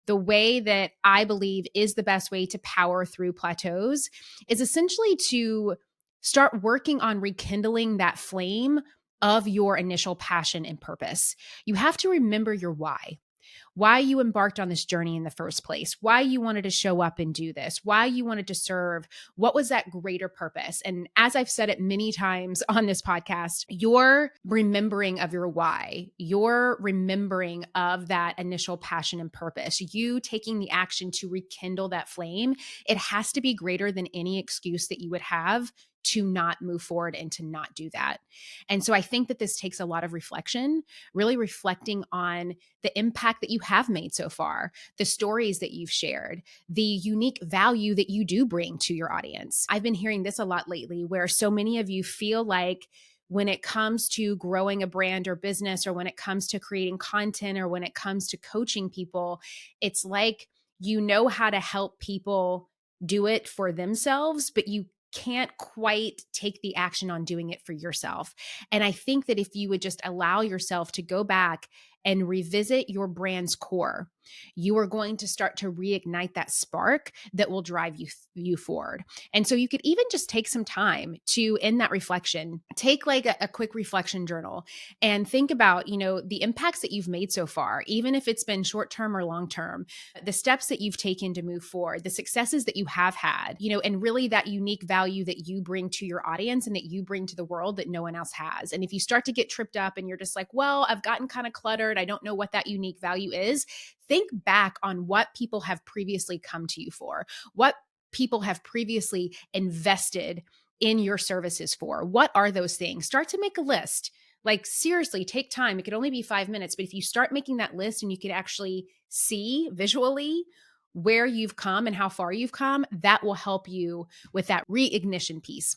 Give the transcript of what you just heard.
the way that I believe is the best way to power through plateaus is essentially to start working on rekindling that flame of your initial passion and purpose. You have to remember your why you embarked on this journey in the first place, why you wanted to show up and do this, why you wanted to serve, what was that greater purpose? And as I've said it many times on this podcast, your remembering of your why, your remembering of that initial passion and purpose, you taking the action to rekindle that flame, it has to be greater than any excuse that you would have to not move forward and to not do that. And so I think that this takes a lot of reflection, really reflecting on the impact that you have made so far, the stories that you've shared, the unique value that you do bring to your audience. I've been hearing this a lot lately, where so many of you feel like when it comes to growing a brand or business, or when it comes to creating content, or when it comes to coaching people, it's like you know how to help people do it for themselves, but you can't quite take the action on doing it for yourself. And I think that if you would just allow yourself to go back and revisit your brand's core, you are going to start to reignite that spark that will drive you forward. And so you could even just take some time to, in that reflection, take like a quick reflection journal and think about, the impacts that you've made so far, even if it's been short-term or long-term, the steps that you've taken to move forward, the successes that you have had, and really that unique value that you bring to your audience and that you bring to the world that no one else has. And if you start to get tripped up and you're just like, well, I've gotten kind of cluttered, I don't know what that unique value is, think back on what people have previously come to you for, what people have previously invested in your services for. What are those things? Start to make a list. Like, seriously, take time. It could only be 5 minutes, but if you start making that list and you could actually see visually where you've come and how far you've come, that will help you with that reignition piece.